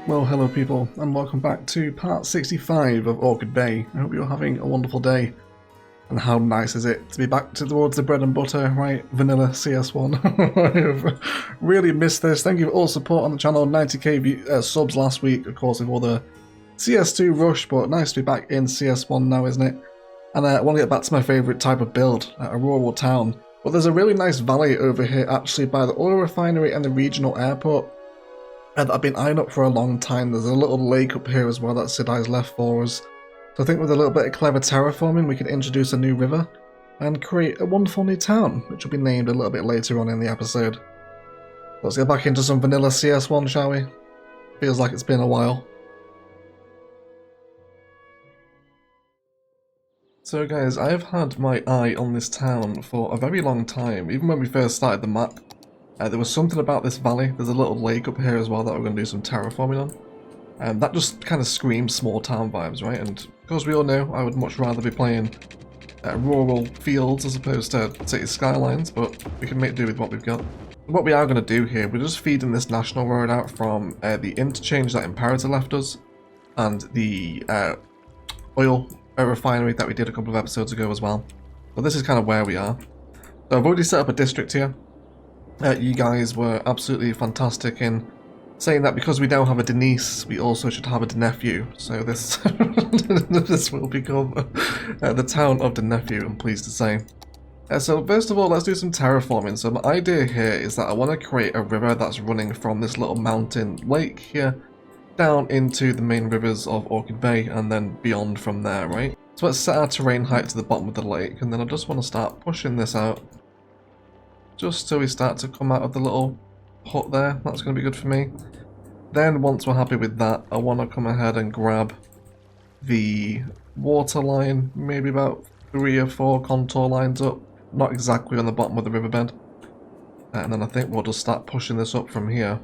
Well, hello people, and welcome back to part 65 of Orchid Bay. I hope you're having a wonderful day. And how nice is it to be back towards the bread and butter, right? Vanilla CS1. I have really missed this. Thank you for all support on the channel. 90k subs last week, of course, with all the CS2 rush, but nice to be back in CS1 now, isn't it? And I want to get back to my favourite type of build, a rural town. But there's a really nice valley over here, actually, by the oil refinery and the regional airport. And I've been eyeing up for a long time. There's a little lake up here as well that Sidai's left for us. So I think with a little bit of clever terraforming, we can introduce a new river and create a wonderful new town, which will be named a little bit later on in the episode. Let's get back into some vanilla CS1, shall we? Feels like it's been a while. So guys, I've had my eye on this town for a very long time. Even when we first started the map, there was something about this valley. There's a little lake up here as well that we're going to do some terraforming on. And that just kind of screams small town vibes, right? And because we all know, I would much rather be playing rural fields as opposed to city skylines, but we can make do with what we've got. What we are going to do here, we're just feeding this national road out from the interchange that Imperator left us, and the oil refinery that we did a couple of episodes ago as well. But this is kind of where we are. So I've already set up a district here. You guys were absolutely fantastic in saying that because we now have a Denise, we also should have a nephew. So this this will become the town of the nephew, I'm pleased to say. So first of all, let's do some terraforming. So my idea here is that I want to create a river that's running from this little mountain lake here down into the main rivers of Orchid Bay and then beyond from there, right? So let's set our terrain height to the bottom of the lake, and then I just want to start pushing this out. Just so we start to come out of the little hut there. That's going to be good for me. Then once we're happy with that, I want to come ahead and grab the water line, maybe about 3 or 4 contour lines up, not exactly on the bottom of the riverbed. And then I think we'll just start pushing this up from here.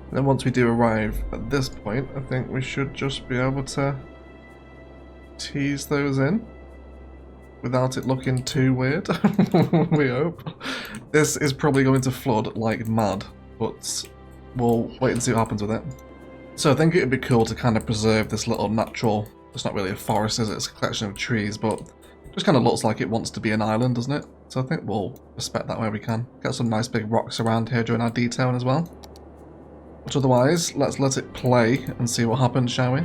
And then once we do arrive at this point, I think we should just be able to tease those in without it looking too weird. We hope. This is probably going to flood like mad, but we'll wait and see what happens with it. So I think it would be cool to kind of preserve this little natural, it's not really a forest, is it? It's a collection of trees, but it just kind of looks like it wants to be an island, doesn't it? So I think we'll respect that where we can. Get some nice big rocks around here during our detailing as well. But otherwise, let's let it play and see what happens, shall we?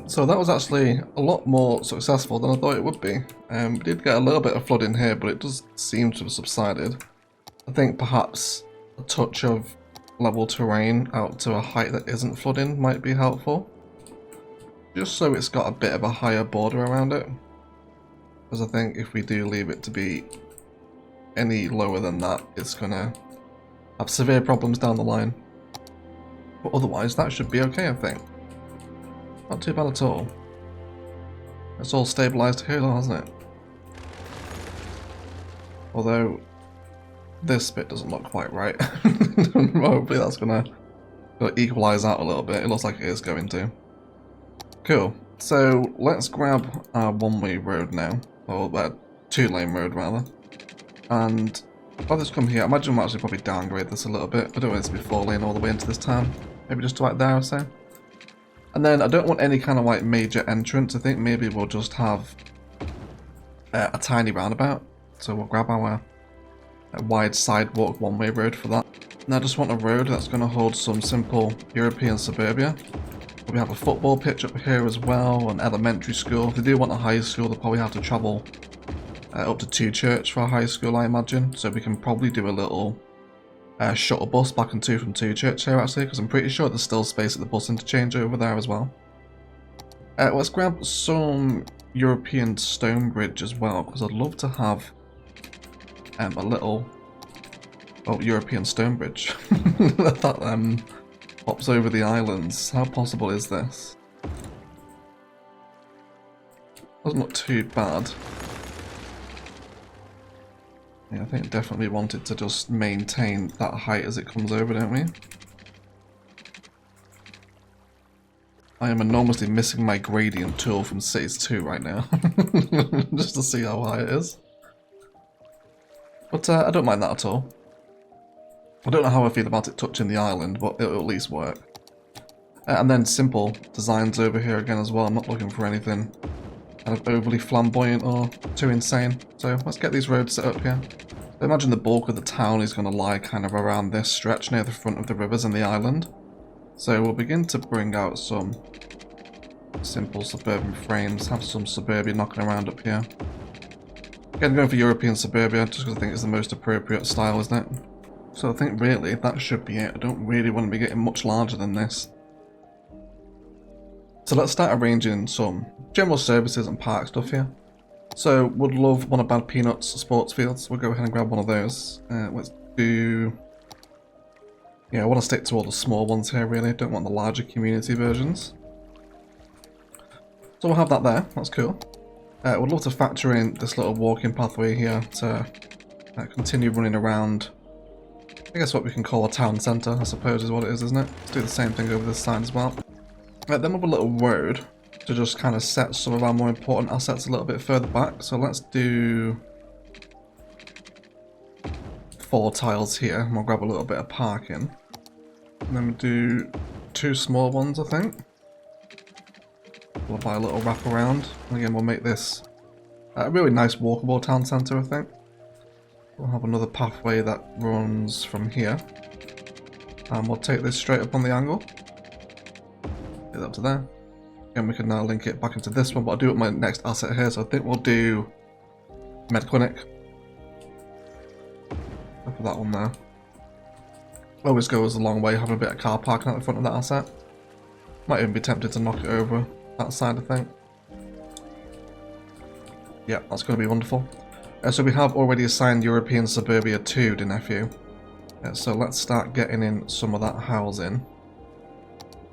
So that was actually a lot more successful than I thought it would be. We did get a little bit of flooding here, but it does seem to have subsided. I think perhaps a touch of level terrain out to a height that isn't flooding might be helpful. Just so it's got a bit of a higher border around it. Because I think if we do leave it to be any lower than that, it's going to have severe problems down the line. But otherwise, that should be okay, I think. Not too bad at all. It's all stabilised here, hasn't it? Although this bit doesn't look quite right. Hopefully that's gonna equalise out a little bit. It looks like it is going to. Cool. So let's grab our one-way road now, or two-lane road rather. And I'll just come here. I imagine we'll actually probably downgrade this a little bit. I don't want it to be 4-lane all the way into this town. Maybe just right there or so. And then I don't want any kind of like major entrance. I think maybe we'll just have a tiny roundabout. So we'll grab our wide sidewalk one-way road for that. And I just want a road that's going to hold some simple European suburbia. We have a football pitch up here as well, an elementary school. If they do want a high school, they'll probably have to travel up to 2 church for a high school, I imagine. So we can probably do a little shuttle bus back and from 2 church here actually, because I'm pretty sure there's still space at the bus interchange over there as well. Let's grab some European stone bridge as well, because I'd love to have a little European stone bridge that pops over the islands. How possible is this? Doesn't look too bad. Yeah, I think definitely wanted to just maintain that height as it comes over, don't we? I am enormously missing my gradient tool from Cities 2 right now. Just to see how high it is. But I don't mind that at all. I don't know how I feel about it touching the island, but it'll at least work. And then simple designs over here again as well. I'm not looking for anything kind of overly flamboyant or too insane. So let's get these roads set up here. I imagine the bulk of the town is going to lie kind of around this stretch near the front of the rivers and the island. So we'll begin to bring out some simple suburban frames, have some suburbia knocking around up here. Again, going for European suburbia just because I think it's the most appropriate style, isn't it? So I think really that should be it. I don't really want to be getting much larger than this. So let's start arranging some general services and park stuff here. So would love one of Bad Peanuts sports fields. We'll go ahead and grab one of those. Let's do... Yeah, I want to stick to all the small ones here really. Don't want the larger community versions. So we'll have that there. That's cool. Would love to factor in this little walking pathway here to continue running around. I guess what we can call a town centre, I suppose is what it is, isn't it? Let's do the same thing over this side as well. Right, then we have a little road to just kind of set some of our more important assets a little bit further back. So let's do 4 tiles here, and we'll grab a little bit of parking. And then we'll do 2 small ones, I think. We'll buy a little wrap around. And again, we'll make this a really nice walkable town centre, I think. We'll have another pathway that runs from here. And we'll take this straight up on the angle. Get that up to there. And we can now link it back into this one, but I'll do it with my next asset here. So I think we'll do Med Clinic. Go for that one there. Always goes a long way having a bit of car parking at the front of that asset. Might even be tempted to knock it over that side, I think. Yeah, that's going to be wonderful. So we have already assigned European Suburbia 2 to Nephew. So let's start getting in some of that housing.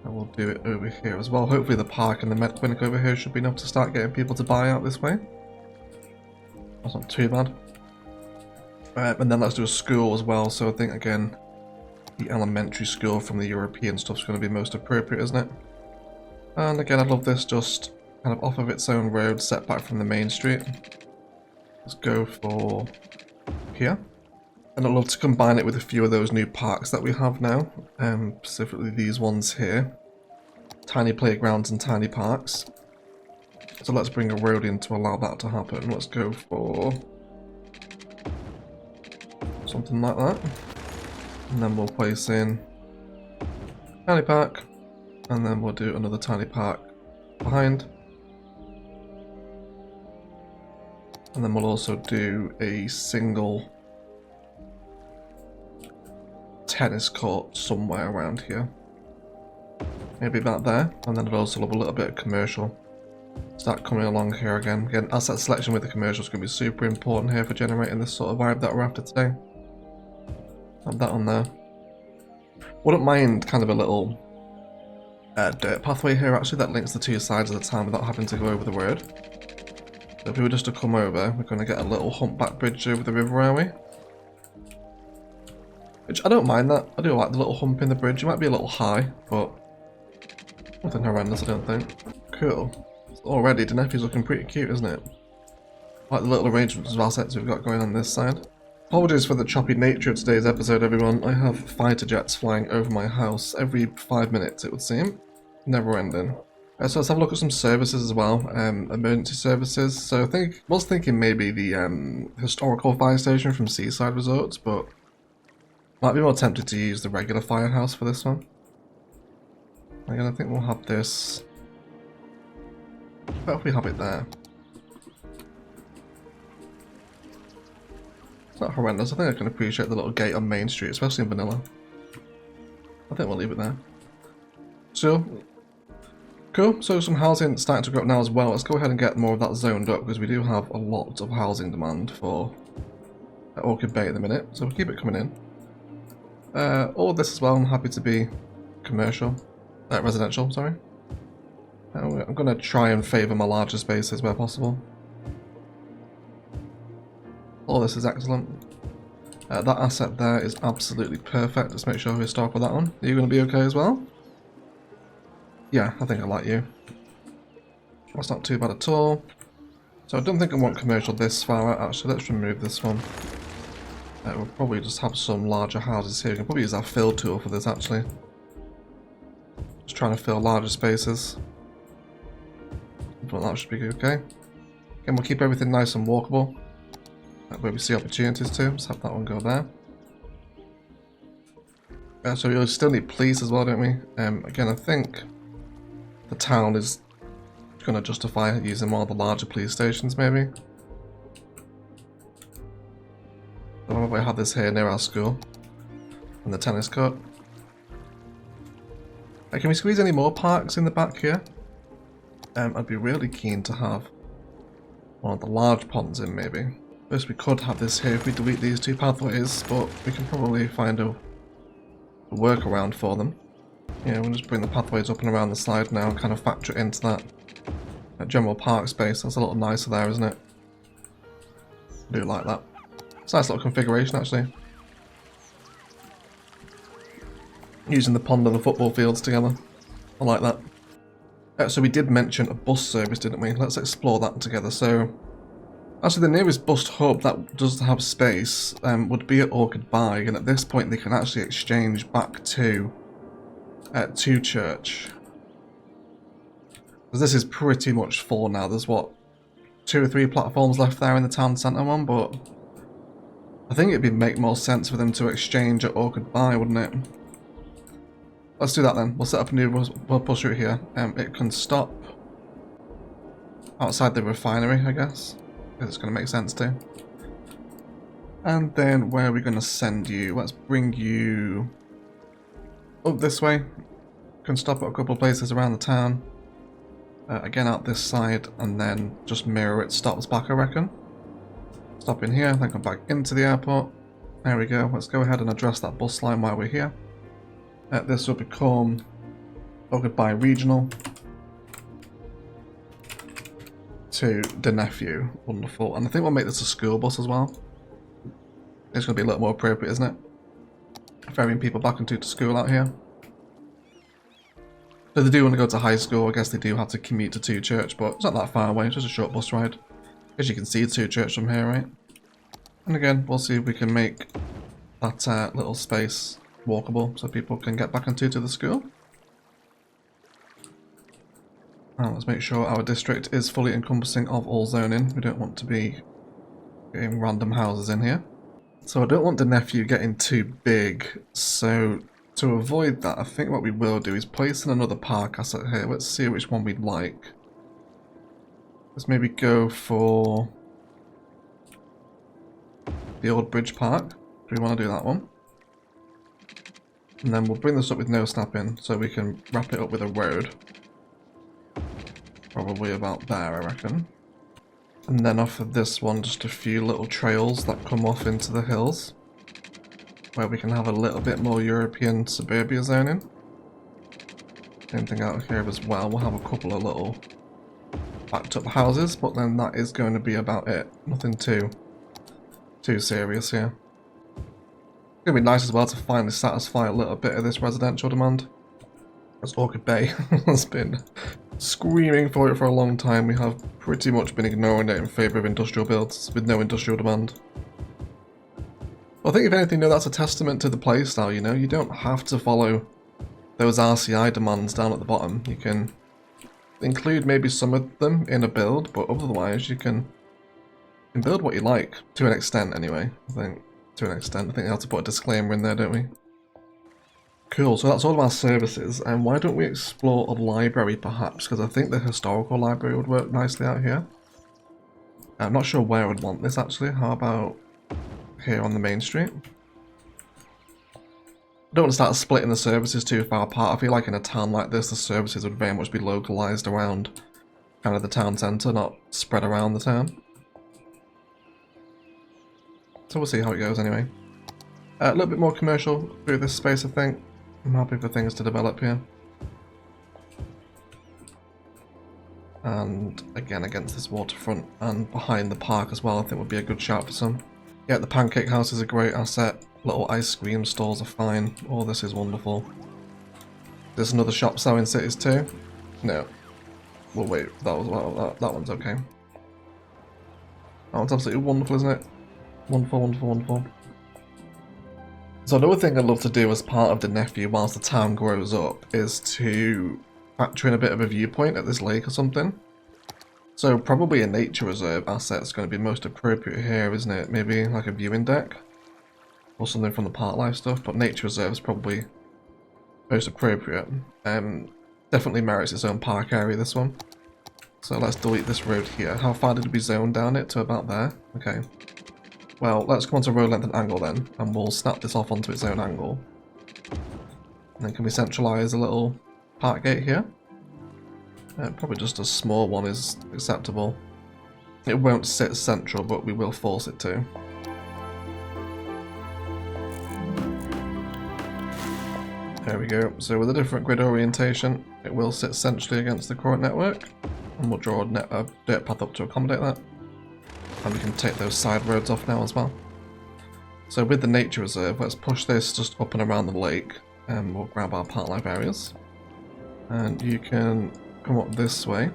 And we'll do it over here as well. Hopefully the park and the med clinic over here should be enough to start getting people to buy out this way. That's not too bad. And then let's do a school as well. So I think, again, the elementary school from the European stuff is going to be most appropriate, isn't it? And again, I'd love this just kind of off of its own road, set back from the main street. Let's go for here. And I'd love to combine it with a few of those new parks that we have now, specifically these ones here. Tiny playgrounds and tiny parks. So let's bring a road in to allow that to happen. Let's go for something like that. And then we'll place in tiny park, and then we'll do another tiny park behind. And then we'll also do a single tennis court somewhere around here. Maybe about there. And then I'd also love a little bit of commercial. Start coming along here again. Again, asset selection with the commercial is going to be super important here for generating this sort of vibe that we're after today. Have that on there. Wouldn't mind kind of a little dirt pathway here actually that links the 2 sides of the town without having to go over the road. So if we were just to come over, we're going to get a little humpback bridge over the river, are we? Which I don't mind that. I do like the little hump in the bridge. It might be a little high, but nothing horrendous, I don't think. Cool. Already, the Nephew's looking pretty cute, isn't it? Like the little arrangements of assets we've got going on this side. Apologies for the choppy nature of today's episode, everyone. I have fighter jets flying over my house every 5 minutes, it would seem. Never ending. So let's have a look at some services as well. Emergency services. So I was thinking maybe the historical fire station from Seaside Resorts, but might be more tempted to use the regular firehouse for this one. Again, I think we'll have this. What if we have it there? It's not horrendous. I think I can appreciate the little gate on Main Street, especially in vanilla. I think we'll leave it there. So, cool. So some housing starting to grow up now as well. Let's go ahead and get more of that zoned up because we do have a lot of housing demand for Orchid Bay at the minute. So we'll keep it coming in. All of this as well, I'm happy to be commercial, residential, sorry. I'm going to try and favour my larger spaces where possible. Oh, this is excellent. That asset there is absolutely perfect. Let's make sure we start with that one. Are you going to be okay as well? Yeah, I think I like you. That's not too bad at all. So I don't think I want commercial this far out, actually. Let's remove this one. We'll probably just have some larger houses here. We can probably use our fill tool for this, actually. Just trying to fill larger spaces. But that should be okay. Again, we'll keep everything nice and walkable. Where we see opportunities to. Let's have that one go there. So we still need police as well, don't we? Again, I think the town is going to justify using one of the larger police stations, maybe. So we have this here near our school. And the tennis court. Can we squeeze any more parks in the back here? I'd be really keen to have one of the large ponds in, maybe. First, we could have this here if we delete these two pathways, but we can probably find a workaround for them. Yeah, we'll just bring the pathways up and around the side now and kind of factor it into that general park space. That's a little nicer there, isn't it? I do like that. It's a nice little configuration, actually. Using the pond and the football fields together. I like that. So we did mention a bus service, didn't we? Let's explore that together. So, actually, the nearest bus hub that does have space would be at Orchid, and at this point they can actually exchange back to church. Because this is pretty much full now. There's what, 2 or 3 platforms left there in the town centre one, but I think it'd make more sense for them to exchange at Orchid, wouldn't it? Let's do that then. We'll set up a new bus route here. It can stop outside the refinery, I guess. It's going to make sense too. And then where are we going to send you? Let's bring you up this way. Can stop at a couple of places around the town. Again out this side, and then just mirror it stops back, I reckon. Stop in here, then come back into the airport. There we go. Let's go ahead and address that bus line while we're here. This will become Goodbye Regional to the nephew. Wonderful. And I think we'll make this a school bus as well. It's going to be a little more appropriate, isn't it? Ferrying people back and to school out here. So if they do want to go to high school, I guess they do have to commute to Church, but it's not that far away. It's just a short bus ride. As you can see, Church from here, right? And again, we'll see if we can make that little space walkable so people can get back into the school. And let's make sure our district is fully encompassing of all zoning. We don't want to be getting random houses in here. So I don't want the nephew getting too big, so to avoid that, I think what we will do is place in another park asset here. Let's see which one we'd like. Let's maybe go for the old bridge park. Do we want to do that one? And then we'll bring this up with no snapping so we can wrap it up with a road. Probably about there, I reckon. And then off of this one, just a few little trails that come off into the hills, where we can have a little bit more European suburbia zoning. Same thing out here as well. We'll have a couple of little backed up houses, but then that is going to be about it. Nothing too serious here. It's going to be nice as well to finally satisfy a little bit of this residential demand. As Orchid Bay has been screaming for it for a long time. We have pretty much been ignoring it in favour of industrial builds with no industrial demand. Well, I think if anything, though, that's a testament to the playstyle, you know? You don't have to follow those RCI demands down at the bottom. You can include maybe some of them in a build, but otherwise you can build what you like, to an extent anyway. I think we have to put a disclaimer in there, don't we? Cool, so that's all of our services, and why don't we explore a library perhaps, because I think the historical library would work nicely out here. I'm not sure where I would want this actually. How about here on the main street? I don't want to start splitting the services too far apart. I feel like in a town like this, the services would very much be localised around kind of the town centre, not spread around the town. So we'll see how it goes anyway. A little bit more commercial through this space, I think. I'm happy for things to develop here. And again against this waterfront and behind the park as well, I think would be a good shout for some. Yeah, the pancake house is a great asset. Little ice cream stalls are fine. All this is wonderful. There's another shop selling cities too? No. Well, wait, that one's okay. That one's absolutely wonderful, isn't it? Wonderful, wonderful, wonderful. So another thing I'd love to do as part of the nephew whilst the town grows up is to factor in a bit of a viewpoint at this lake or something. So probably a nature reserve asset is going to be most appropriate here, isn't it? Maybe like a viewing deck or something from the park life stuff, but nature reserve is probably most appropriate. Definitely merits its own park area, this one. So let's delete this road here. How far did we zone down it to? About there? Okay. Well, let's come onto road length and angle then, and we'll snap this off onto its own angle. And then can we centralise a little park gate here? Probably just a small one is acceptable. It won't sit central, but we will force it to. There we go. So with a different grid orientation, it will sit centrally against the current network. And we'll draw a dirt path up to accommodate that. And we can take those side roads off now as well. So with the nature reserve, let's push this just up and around the lake. And we'll grab our park life areas. And you can come up this way.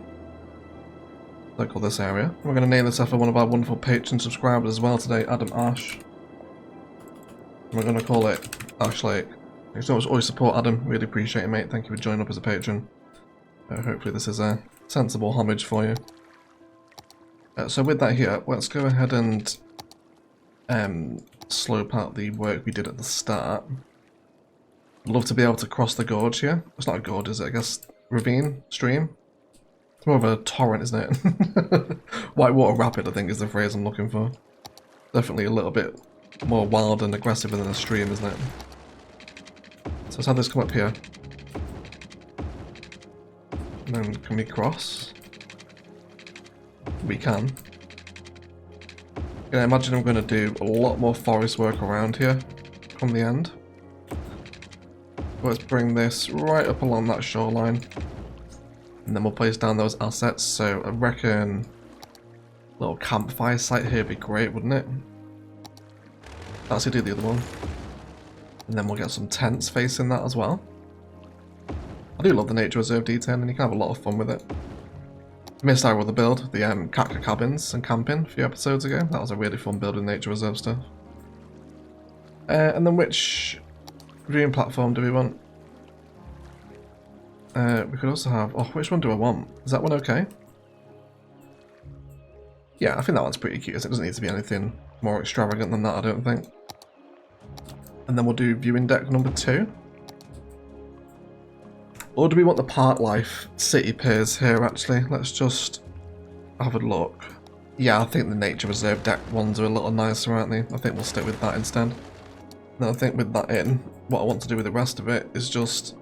Look at this area. We're going to name this after one of our wonderful Patreon subscribers as well today, Adam Ash. We're going to call it Ash Lake. Thanks so much for all your support, Adam. Really appreciate it, mate. Thank you for joining up as a patron. Hopefully this is a sensible homage for you. So with that here, let's go ahead and slope out the work we did at the start. I'd love to be able to cross the gorge here. It's not a gorge, is it? I guess ravine? Stream? It's more of a torrent, isn't it? Whitewater rapid, I think, is the phrase I'm looking for. Definitely a little bit more wild and aggressive than a stream, isn't it? So let's have this come up here. And then can we cross? We can. I imagine I'm going to do a lot more forest work around here from the end. Let's bring this right up along that shoreline. And then we'll place down those assets. So I reckon a little campfire site here would be great, wouldn't it? Let's do the other one. And then we'll get some tents facing that as well. I do love the nature reserve detail, and you can have a lot of fun with it. Missed our other build, the Cactus cabins and camping a few episodes ago. That was a really fun build with nature reserve stuff. And then which viewing platform do we want? We could also have... Oh, which one do I want? Is that one okay? Yeah, I think that one's pretty cute. It doesn't need to be anything more extravagant than that, I don't think. And then we'll do viewing deck number 2. Or do we want the park life city piers here, actually? Let's just have a look. Yeah, I think the nature reserve deck ones are a little nicer, aren't they? I think we'll stick with that instead. Then I think with that in, what I want to do with the rest of it is just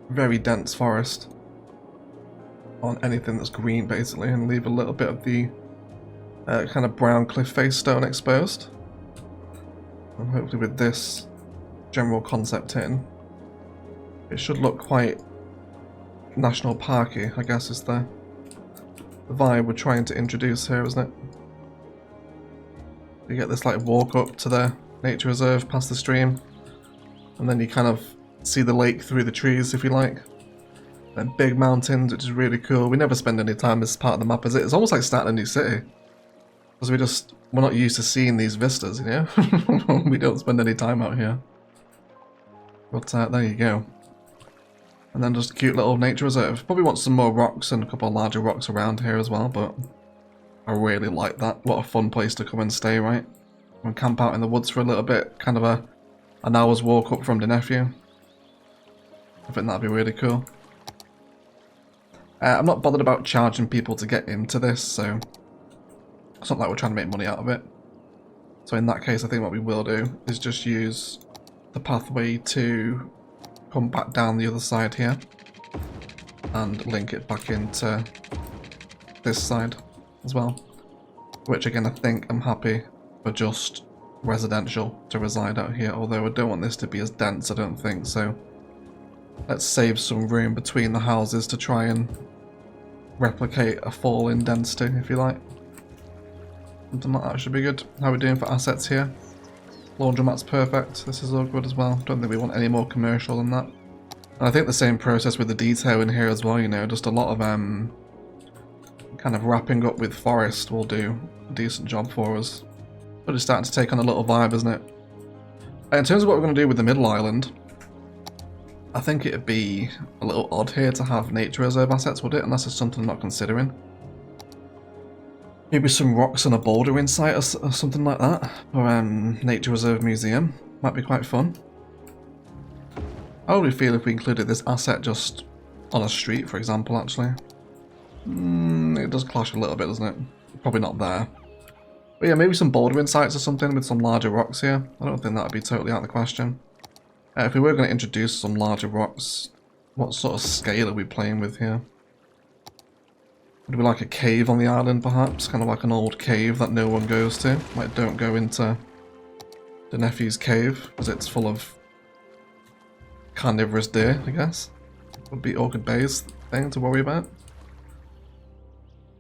very dense forest on anything that's green, basically, and leave a little bit of the kind of brown cliff face stone exposed. And hopefully with this general concept in, it should look quite national parky, I guess is the vibe we're trying to introduce here, isn't it? You get this like walk up to the nature reserve past the stream, and then you kind of see the lake through the trees, if you like. And big mountains, which is really cool. We never spend any time this part of the map, is it? It's almost like starting a new city. Because we're not used to seeing these vistas, you know? We don't spend any time out here. But there you go. And then just a cute little nature reserve. Probably want some more rocks and a couple of larger rocks around here as well, but I really like that. What a fun place to come and stay, right? And camp out in the woods for a little bit. Kind of an hour's walk up from the nephew. I think that'd be really cool. I'm not bothered about charging people to get into this, so it's not like we're trying to make money out of it. So in that case, I think what we will do is just use the pathway to come back down the other side here and link it back into this side as well. Which again, I think I'm happy for just residential to reside out here, although I don't want this to be as dense, I don't think, so let's save some room between the houses to try and replicate a fall in density, if you like. Something like that should be good. How are we doing for assets here? Laundromat's perfect. This is all good as well. Don't think we want any more commercial than that. And I think the same process with the detail in here as well, you know, just a lot of kind of wrapping up with forest will do a decent job for us. But it's starting to take on a little vibe, isn't it? In terms of what we're going to do with the middle island, I think it'd be a little odd here to have nature reserve assets, would it? Unless it's something I'm not considering. Maybe some rocks and a bouldering site or something like that. Or nature reserve museum. Might be quite fun. How would we feel if we included this asset just on a street, for example, actually? It does clash a little bit, doesn't it? Probably not there. But yeah, maybe some bouldering sites or something with some larger rocks here. I don't think that would be totally out of the question. If we were going to introduce some larger rocks, what sort of scale are we playing with here? Would it be like a cave on the island, perhaps? Kind of like an old cave that no one goes to. Like, don't go into the nephew's cave, because it's full of carnivorous deer, I guess. Would be Orchid Bay's thing to worry about.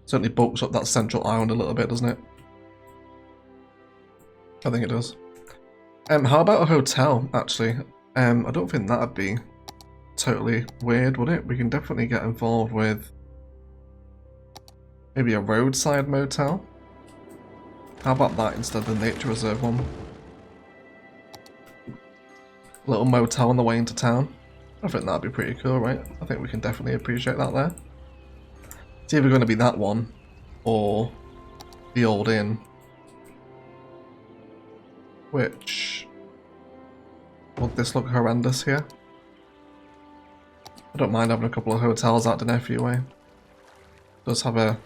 Certainly bulks up that central island a little bit, doesn't it? I think it does. How about a hotel, actually? I don't think that'd be totally weird, would it? We can definitely get involved with maybe a roadside motel. How about that instead of the nature reserve one? A little motel on the way into town. I think that'd be pretty cool, right? I think we can definitely appreciate that there. It's either going to be that one or the old inn. Which... would this look horrendous here? I don't mind having a couple of hotels out to Nephew way. Does have a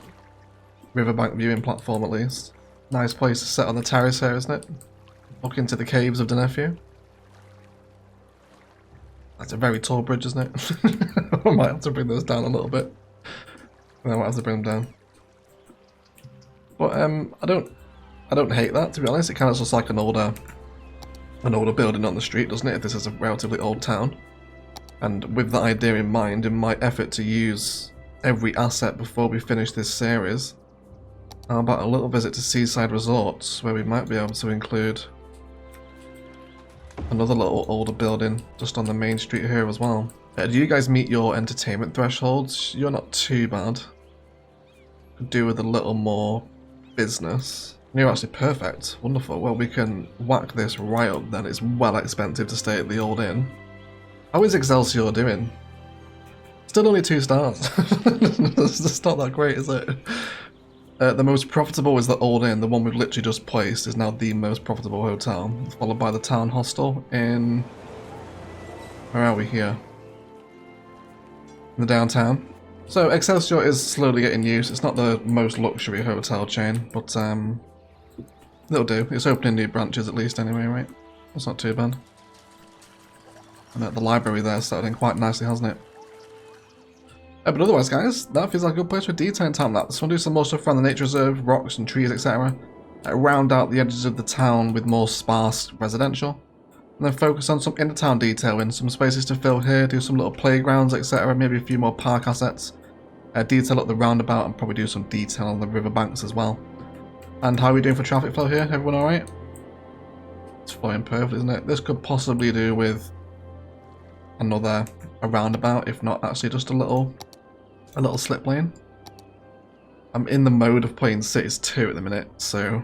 riverbank viewing platform at least. Nice place to sit on the terrace here, isn't it? Look into the caves of the Nephew. That's a very tall bridge, isn't it? I might have to bring those down a little bit. I might have to bring them down. But I don't hate that, to be honest. It kind of looks like an older building on the street, doesn't it? If this is a relatively old town. And with that idea in mind, in my effort to use every asset before we finish this series, how about a little visit to Seaside Resorts, where we might be able to include another little older building just on the main street here as well. Do you guys meet your entertainment thresholds? You're not too bad. Could do with a little more business. You're actually perfect. Wonderful. Well, we can whack this right up then. It's well expensive to stay at the old inn. How is Excelsior doing? Still only 2 stars. It's not that great, is it? The most profitable is the old inn. The one we've literally just placed is now the most profitable hotel. Followed by the town hostel in... where are we here? In the downtown. So Excelsior is slowly getting used. It's not the most luxury hotel chain, but it'll do. It's opening new branches at least anyway, right? That's not too bad. And the library there started in quite nicely, hasn't it? But otherwise, guys, that feels like a good place for detailing time lapse. We'll do some more stuff around the nature reserve, rocks and trees, etc. Round out the edges of the town with more sparse residential. And then focus on some inner-town detailing, some spaces to fill here, do some little playgrounds, etc. Maybe a few more park assets. Detail up the roundabout and probably do some detail on the riverbanks as well. And how are we doing for traffic flow here? Everyone alright? It's flowing perfectly, isn't it? This could possibly do with a roundabout, if not actually just a little slip lane. I'm in the mode of playing Cities 2 at the minute, so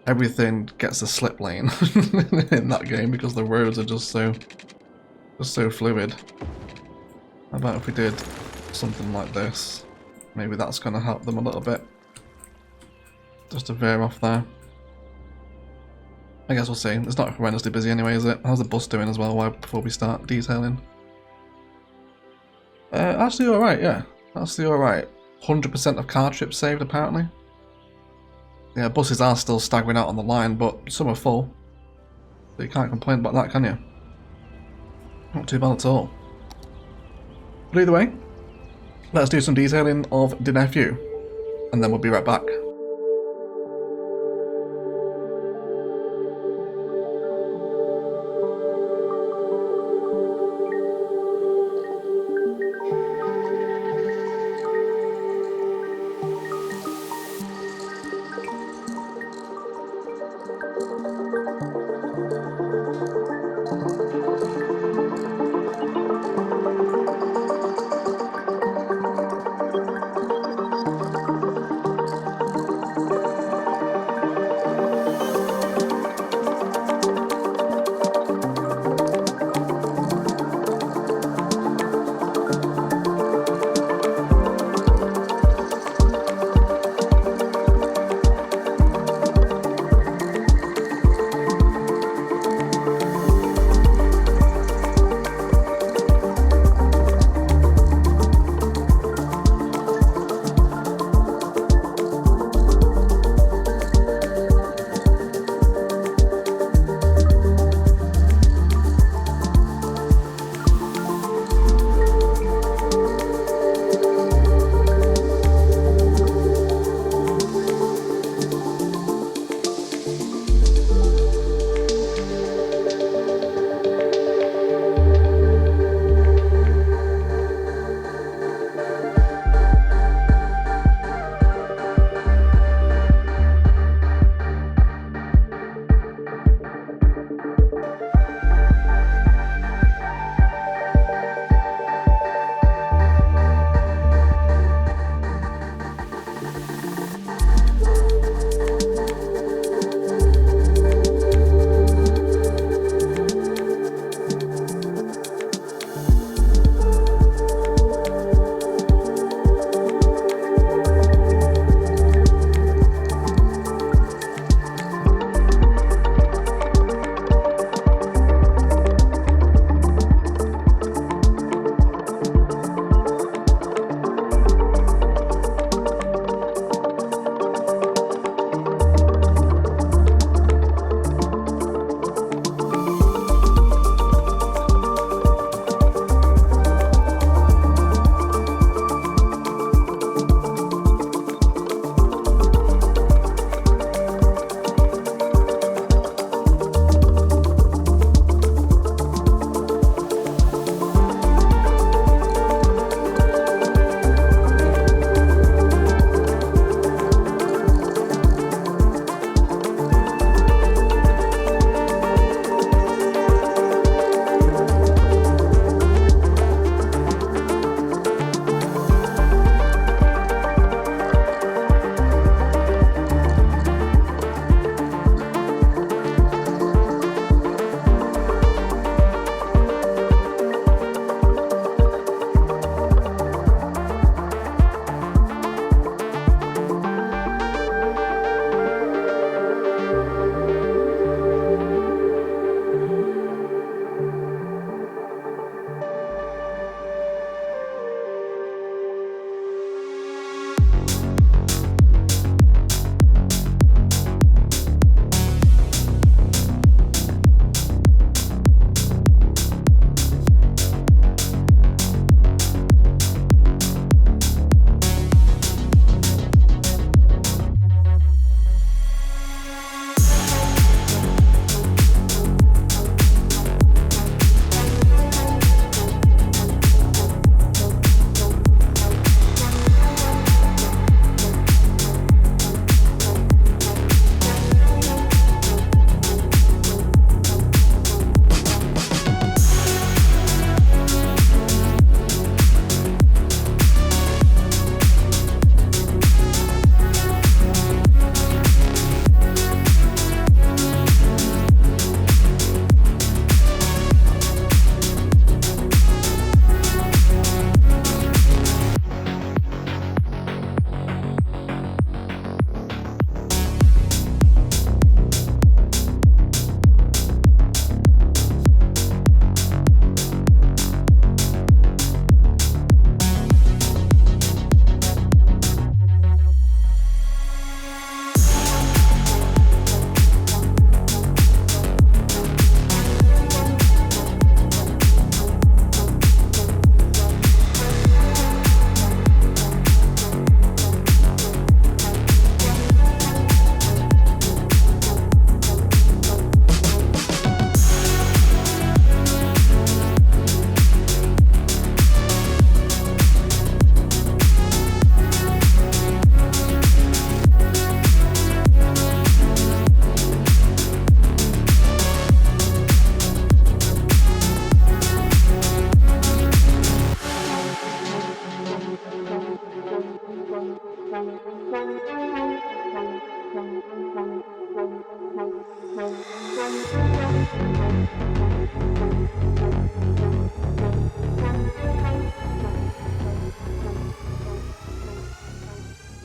everything gets a slip lane in that game because the roads are just so fluid. How about if we did something like this? Maybe that's going to help them a little bit. Just to veer off there. I guess we'll see. It's not horrendously busy anyway, is it? How's the bus doing as well before we start detailing? Actually alright, yeah. Actually alright. 100% of car trips saved apparently. Yeah, buses are still staggering out on the line, but some are full. So you can't complain about that, can you? Not too bad at all. But either way, let's do some detailing of the nephew, and then we'll be right back.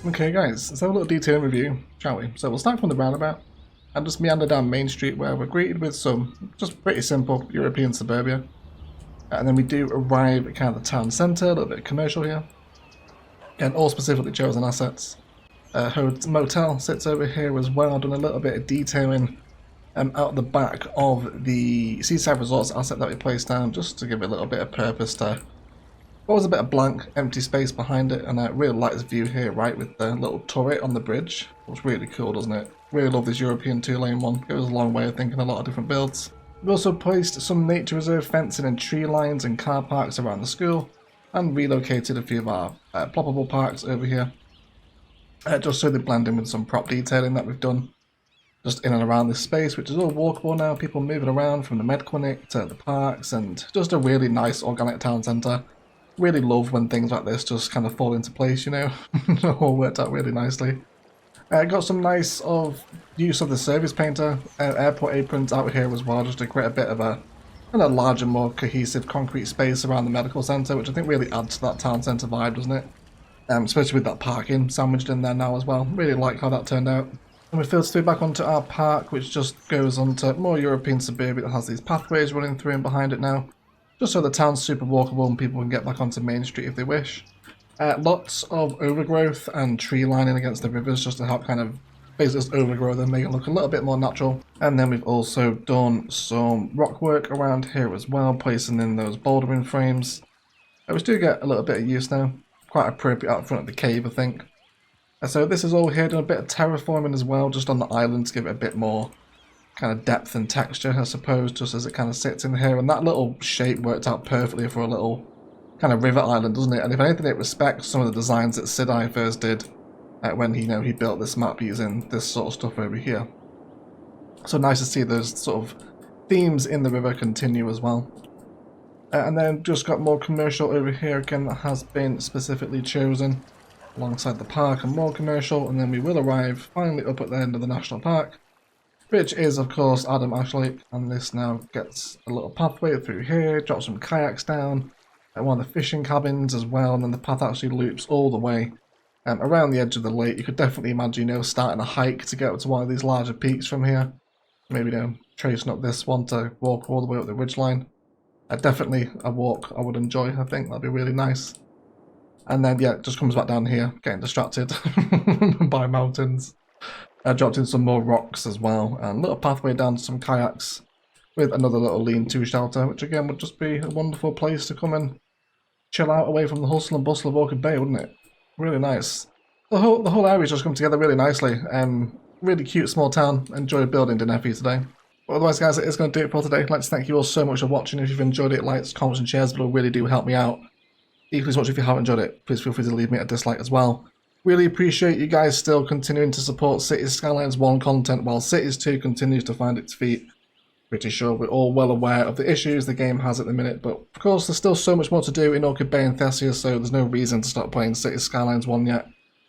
Okay guys, let's have a little detailed review, shall we? So we'll start from the roundabout and just meander down Main Street where we're greeted with some just pretty simple European suburbia. And then we do arrive at kind of the town centre, a little bit of commercial here. And all specifically chosen assets. Motel sits over here as well, done a little bit of detailing out the back of the Seaside Resorts asset that we placed down just to give it a little bit of purpose to what was a bit of blank, empty space behind it, and I really like this view here, right, with the little turret on the bridge. Looks really cool, doesn't it? Really love this European two-lane one. Goes a long way, I think, in a lot of different builds. We've also placed some nature reserve fencing and tree lines and car parks around the school, and relocated a few of our ploppable parks over here, just so they blend in with some prop detailing that we've done just in and around this space, which is all walkable now. People moving around from the med clinic to the parks, and just a really nice organic town centre. Really love when things like this just kind of fall into place, you know. It all worked out really nicely. Got some nice use of the service painter airport aprons out here as well, just to create a bit of a kind of larger, more cohesive concrete space around the medical centre, which I think really adds to that town centre vibe, doesn't it? Especially with that parking sandwiched in there now as well. Really like how that turned out. And we filter through back onto our park, which just goes onto more European suburbia that has these pathways running through and behind it now. Just so the town's super walkable and people can get back onto Main Street if they wish. Lots of overgrowth and tree lining against the rivers just to help kind of basically just overgrow them, make it look a little bit more natural. And then we've also done some rock work around here as well, placing in those bouldering frames. Which do get a little bit of use now. Quite appropriate out front of the cave, I think. So this is all here, done a bit of terraforming as well, just on the island to give it a bit more kind of depth and texture, I suppose, just as it kind of sits in here. And that little shape worked out perfectly for a little kind of river island, doesn't it? And if anything, it respects some of the designs that Sidai first did when he built this map using this sort of stuff over here. So nice to see those sort of themes in the river continue as well. And then just got more commercial over here again that has been specifically chosen alongside the park, and more commercial, and then we will arrive finally up at the end of the national park, which is of course Adam Ash Lake. And this now gets a little pathway through here, drops some kayaks down at one of the fishing cabins as well, and then the path actually loops all the way around the edge of the lake. You could definitely imagine, you know, starting a hike to get up to one of these larger peaks from here. Maybe, you know, tracing up this one to walk all the way up the ridgeline. Definitely a walk I would enjoy, I think that'd be really nice. And then, yeah, it just comes back down here, getting distracted by mountains. Dropped in some more rocks as well, and a little pathway down to some kayaks with another little lean-to shelter, which again would just be a wonderful place to come and chill out away from the hustle and bustle of Orchid Bay, wouldn't it? Really nice. The whole area's just come together really nicely. Really cute small town. Enjoyed building dinner for you today. But otherwise, guys, it is going to do it for today. I'd like to thank you all so much for watching. If you've enjoyed it, likes, comments and shares below really do help me out. Equally as much if you haven't enjoyed it, please feel free to leave me a dislike as well. Really appreciate you guys still continuing to support Cities Skylines 1 content while Cities 2 continues to find its feet. Pretty sure we're all well aware of the issues the game has at the minute, but of course there's still so much more to do in Orchid Bay and Thesia, so there's no reason to stop playing Cities Skylines 1 yet.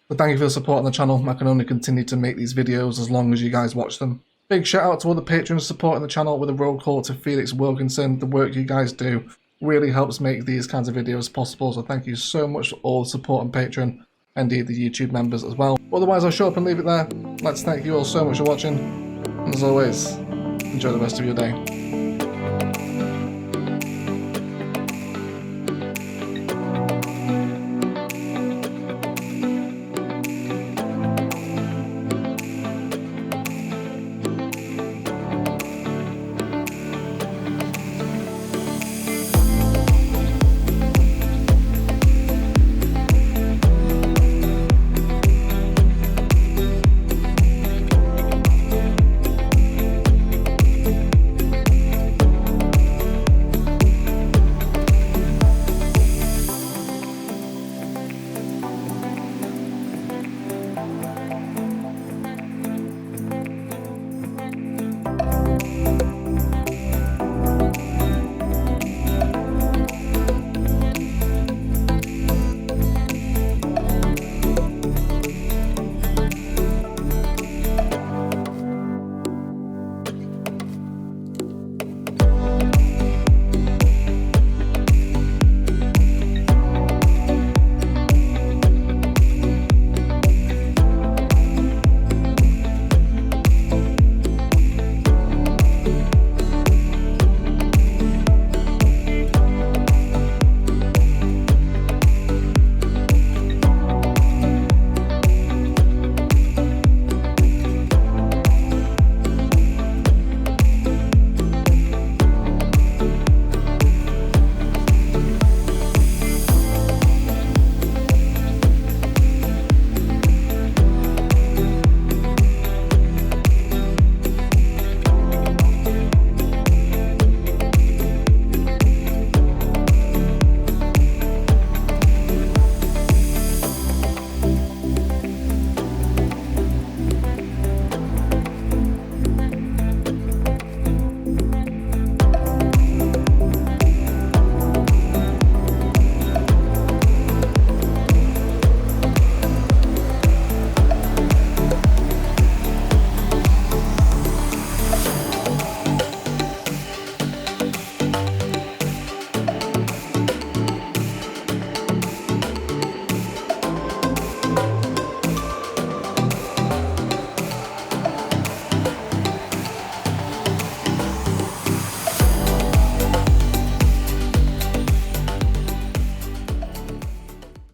But thank you for the support on the channel. I can only continue to make these videos as long as you guys watch them. Big shout out to all the patrons supporting the channel, with a roll call to Felix Wilkinson. The work you guys do really helps make these kinds of videos possible, so thank you so much for all the support on Patreon, and indeed the YouTube members as well. Otherwise, I'll show up and leave it there. Let's thank you all so much for watching, and as always, enjoy the rest of your day.